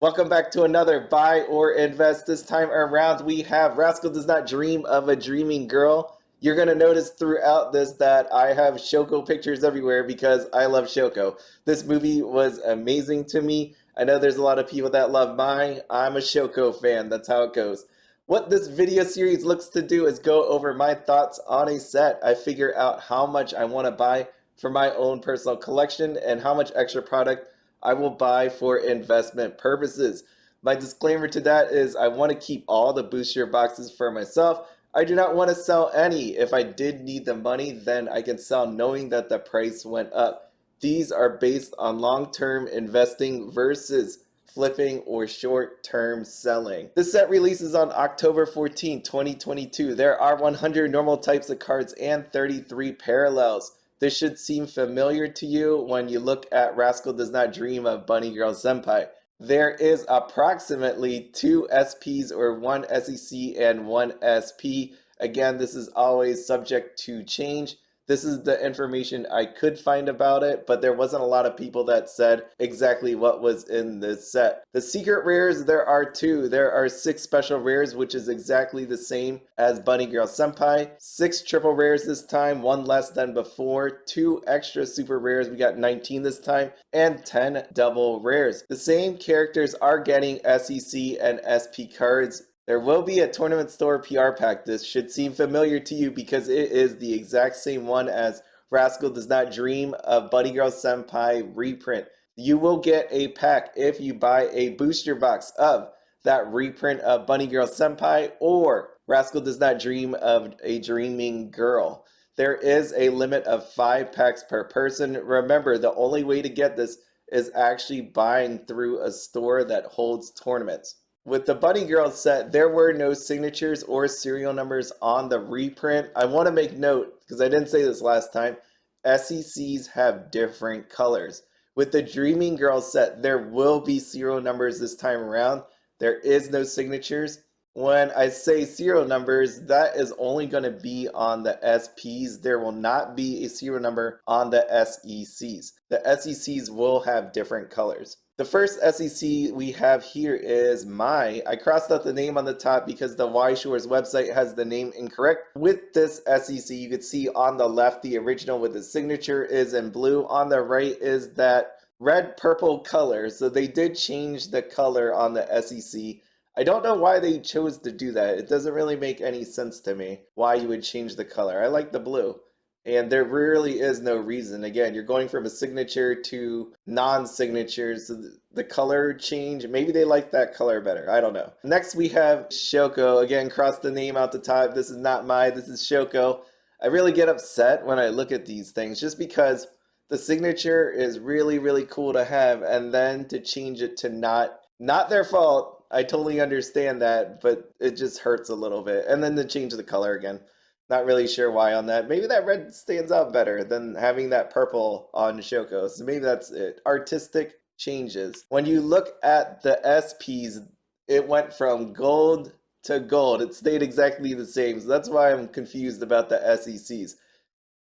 Welcome back to another Buy or Invest. This time around we have Rascal Does Not Dream of a Dreaming Girl. You're going to notice throughout this that I have Shoko pictures everywhere because I love Shoko. This movie was amazing to me. I know there's a lot of people that love Mai. I'm a Shoko fan. That's how it goes. What this video series looks to do is go over my thoughts on a set. I figure out how much I want to buy for my own personal collection and how much extra product I will buy for investment purposes. My disclaimer to that is I want to keep all the booster boxes for myself. I do not want to sell any. If I did need the money, then I can sell knowing that the price went up. These are based on long-term investing versus flipping or short-term selling. This set releases on October 14, 2022. There are 100 normal types of cards and 33 parallels. This should seem familiar to you when you look at Rascal Does Not Dream of Bunny Girl Senpai. There is approximately 2 SPs or 1 SEC and 1 SP. Again, this is always subject to change. This is the information I could find about it, but there wasn't a lot of people that said exactly what was in this set. The secret rares, there are 2. There are 6 special rares, which is exactly the same as Bunny Girl Senpai. 6 triple rares this time, 1 less than before. 2 extra super rares, we got 19 this time, and 10 double rares. The same characters are getting SEC and SP cards. There will be a tournament store PR pack. This should seem familiar to you because it is the exact same one as Rascal Does Not Dream of Bunny Girl Senpai reprint. You will get a pack if you buy a booster box of that reprint of Bunny Girl Senpai or Rascal Does Not Dream of a Dreaming Girl. There is a limit of 5 packs per person. Remember, the only way to get this is actually buying through a store that holds tournaments. With the Bunny Girl set, there were no signatures or serial numbers on the reprint. I want to make note, because I didn't say this last time, SECs have different colors. With the Dreaming Girl set, there will be serial numbers this time around. There is no signatures. When I say serial numbers, that is only going to be on the SPs. There will not be a serial number on the SECs. The SECs will have different colors. The first SEC we have here is Mai. I crossed out the name on the top because the Weiss Schwarz website has the name incorrect. With this SEC, you can see on the left, the original with the signature is in blue. On the right is that red-purple color. So they did change the color on the SEC. I don't know why they chose to do that. It doesn't really make any sense to me why you would change the color. I like the blue. And there really is no reason. Again, you're going from a signature to non-signatures. So the color change, maybe they like that color better. I don't know. Next we have Shoko. Again, cross the name out the top. This is not Mai, this is Shoko. I really get upset when I look at these things just because the signature is really, really cool to have, and then to change it to not their fault. I totally understand that, but it just hurts a little bit. And then to change the color again. Not really sure why on that. Maybe that red stands out better than having that purple on Shoko. So maybe that's it. Artistic changes. When you look at the SPs, it went from gold to gold. It stayed exactly the same. So that's why I'm confused about the SECs.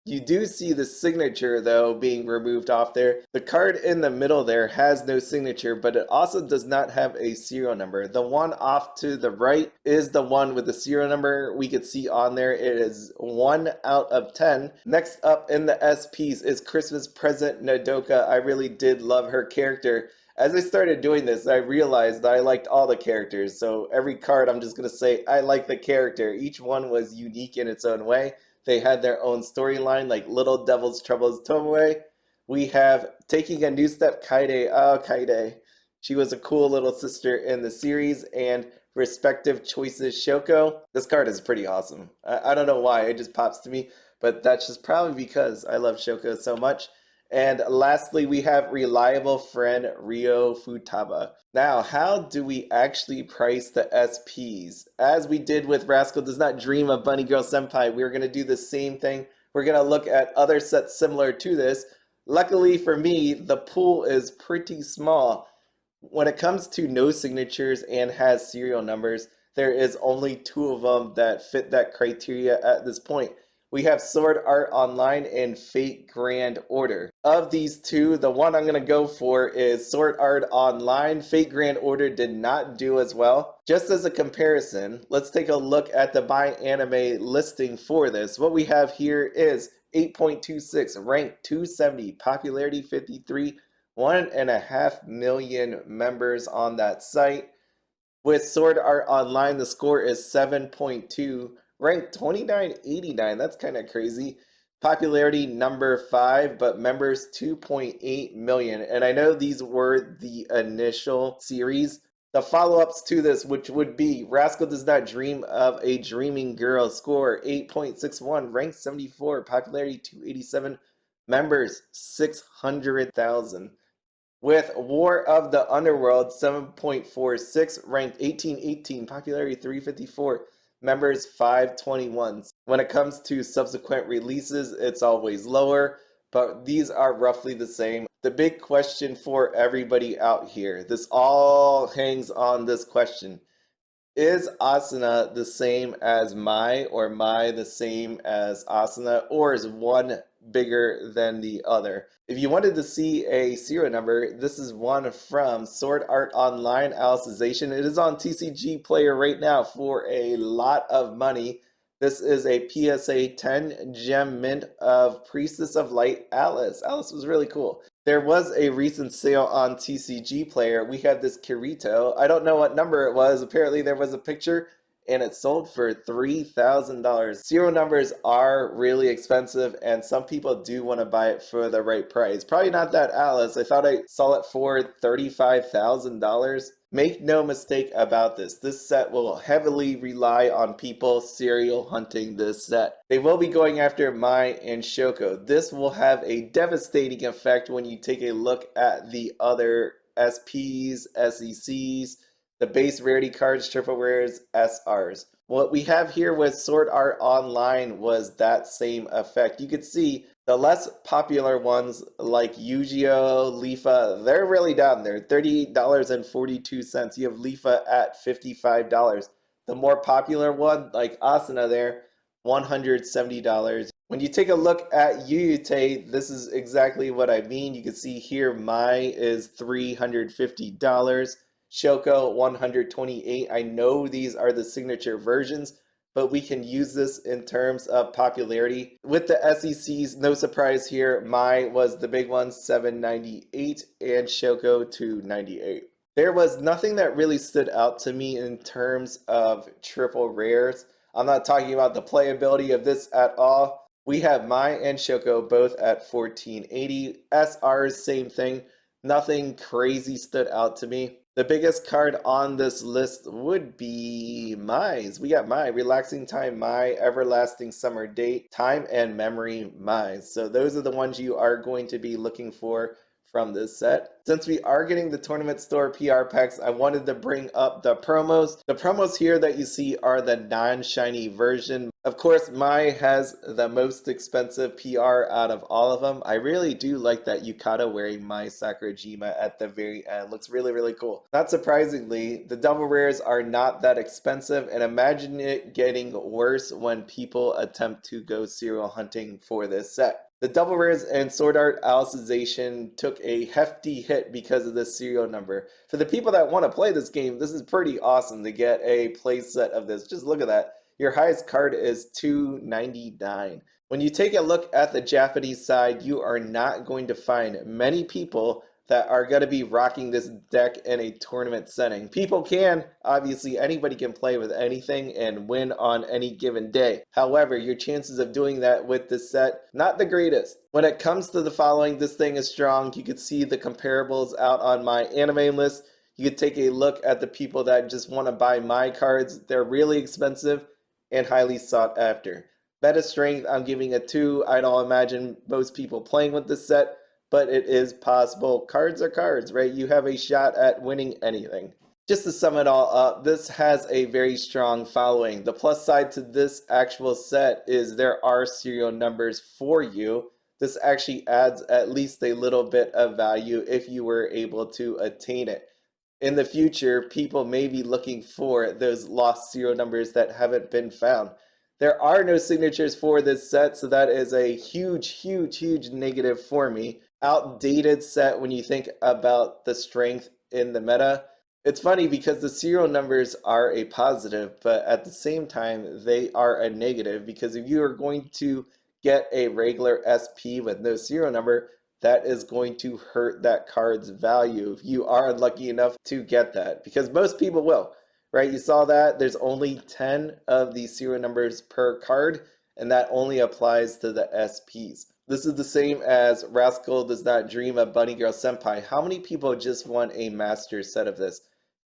You do see the signature, though, being removed off there. The card in the middle there has no signature, but it also does not have a serial number. The one off to the right is the one with the serial number. We could see on there it is 1 out of 10. Next up in the SPs is Christmas Present Nodoka. I really did love her character. As I started doing this, I realized that I liked all the characters. So every card, I'm just going to say, I like the character. Each one was unique in its own way. They had their own storyline, like Little Devil's Troubles Tomoe. We have Taking a New Step Kaede. Oh, Kaede. She was a cool little sister in the series. And Respective Choices Shoko. This card is pretty awesome. I don't know why, it just pops to me. But that's just probably because I love Shoko so much. And lastly, we have Reliable Friend Ryo Futaba. Now, how do we actually price the SPs? As we did with Rascal Does Not Dream of Bunny Girl Senpai, we're going to do the same thing. We're going to look at other sets similar to this. Luckily for me, the pool is pretty small. When it comes to no signatures and has serial numbers, there is only 2 of them that fit that criteria at this point. We have Sword Art Online and Fate Grand Order. of these two, the one I'm going to go for is Sword Art Online. Fate Grand Order did not do as well. Just as a comparison, let's take a look at the My Anime listing for this. What we have here is 8.26, rank 270, popularity 53, 1.5 million members on that site. With Sword Art Online, the score is 7.2, ranked 2989. That's kind of crazy. Popularity number 5, but members 2.8 million. And I know these were the initial series. The follow-ups to this, which would be Rascal Does Not Dream of a Dreaming Girl, score 8.61, ranked 74, popularity 287, members 600,000. With War of the Underworld 7.46, ranked 1818, popularity 354, members 521. When it comes to subsequent releases, it's always lower, but these are roughly the same. The big question for everybody out here, this all hangs on this question. Is Asuna the same as Mai, or Mai the same as Asuna, or is one bigger than the other? If you wanted to see a serial number, this is one from Sword Art Online Alicization. It is on TCG Player right now for a lot of money. This is a PSA 10 gem mint of Priestess of Light Alice. Alice was really cool. There was a recent sale on TCG Player. We had this Kirito. I don't know what number it was. Apparently there was a picture and it sold for $3,000. Serial numbers are really expensive and some people do want to buy it for the right price. Probably not that Alice. I thought I saw it for $35,000. Make no mistake about this. This set will heavily rely on people serial hunting this set. They will be going after Mai and Shoko. This will have a devastating effect when you take a look at the other SPs, SECs, the base rarity cards, triple rares, SRs. What we have here with Sword Art Online was that same effect. You could see the less popular ones like Yu-Gi-Oh, Lifa, they're really down there, $38.42. You have Lifa at $55. The more popular one, like Asuna there, $170. When you take a look at Yuyute, this is exactly what I mean. You can see here Mai is $350. Shoko 128. I know these are the signature versions, but we can use this in terms of popularity. With the SECs, no surprise here, Mai was the big one, 798, and Shoko 298. There was nothing that really stood out to me in terms of triple rares. I'm not talking about the playability of this at all. We have Mai and Shoko both at 1480. SRs, same thing. Nothing crazy stood out to me. The biggest card on this list would be Mai's. We got Mai, Relaxing Time Mai, Everlasting Summer Date, Time and Memory Mai's. So those are the ones you are going to be looking for from this set. Since we are getting the tournament store PR packs, I wanted to bring up the promos. The promos here that you see are the non-shiny version. Of course, Mai has the most expensive PR out of all of them. I really do like that Yukata wearing Mai Sakurajima at the very end. Looks really, really cool. Not surprisingly, the double rares are not that expensive, and imagine it getting worse when people attempt to go serial hunting for this set. The double rares and Sword Art Alicization took a hefty hit because of this serial number. For the people that want to play this game, this is pretty awesome to get a play set of this. Just look at that. Your highest card is 299. When you take a look at the Japanese side, you are not going to find many people that are going to be rocking this deck in a tournament setting. People can, obviously anybody can play with anything and win on any given day. However, your chances of doing that with this set, not the greatest. When it comes to the following, this thing is strong. You could see the comparables out on my anime list. You could take a look at the people that just want to buy my cards. They're really expensive and highly sought after. Meta strength, I'm giving a 2. I don't imagine most people playing with this set, but it is possible. Cards are cards, right? You have a shot at winning anything. Just to sum it all up, this has a very strong following. The plus side to this actual set is there are serial numbers for you. This actually adds at least a little bit of value if you were able to attain it. In the future, people may be looking for those lost serial numbers that haven't been found. There are no signatures for this set, so that is a huge, huge, huge negative for me. outdated set when you think about the strength in the meta. It's funny because the serial numbers are a positive, but at the same time, they are a negative because if you are going to get a regular SP with no serial number, that is going to hurt that card's value if you are unlucky enough to get that, because most people will, right? You saw that there's only 10 of these serial numbers per card, and that only applies to the SPs. This is the same as Rascal Does Not Dream of Bunny Girl Senpai. How many people just want a master set of this?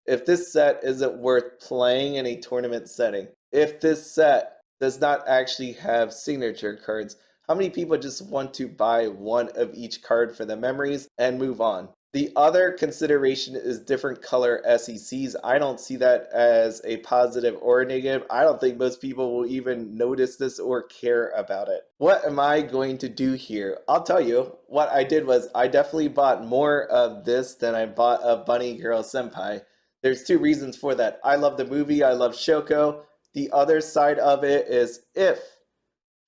If this set isn't worth playing in a tournament setting, if this set does not actually have signature cards, how many people just want to buy one of each card for the memories and move on? The other consideration is different color SECs. I don't see that as a positive or a negative. I don't think most people will even notice this or care about it. What am I going to do here? I'll tell you. What I did was I definitely bought more of this than I bought of Bunny Girl Senpai. There's two reasons for that. I love the movie. I love Shoko. The other side of it is if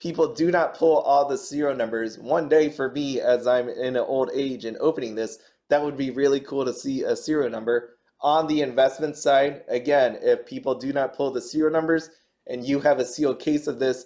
people do not pull all the serial numbers, one day for me as I'm in an old age and opening this, that would be really cool to see a serial number. On the investment side, again, if people do not pull the serial numbers and you have a sealed case of this,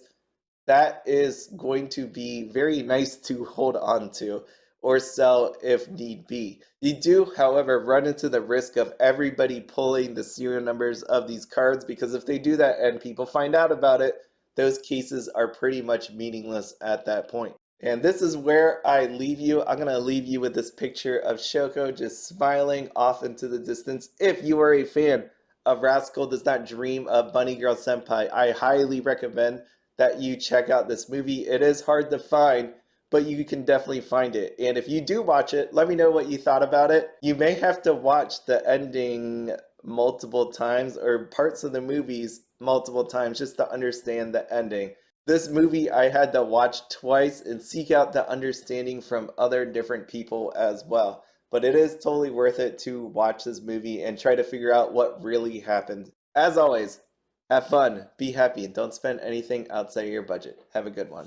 that is going to be very nice to hold on to or sell if need be. You do, however, run into the risk of everybody pulling the serial numbers of these cards, because if they do that and people find out about it, those cases are pretty much meaningless at that point. And this is where I leave you. I'm going to leave you with this picture of Shoko just smiling off into the distance. If you are a fan of Rascal Does Not Dream of Bunny Girl Senpai, I highly recommend that you check out this movie. It is hard to find, but you can definitely find it. And if you do watch it, let me know what you thought about it. You may have to watch the ending multiple times or parts of the movies multiple times just to understand the ending. This movie I had to watch twice and seek out the understanding from other different people as well. But it is totally worth it to watch this movie and try to figure out what really happened. As always, have fun, be happy, and don't spend anything outside of your budget. Have a good one.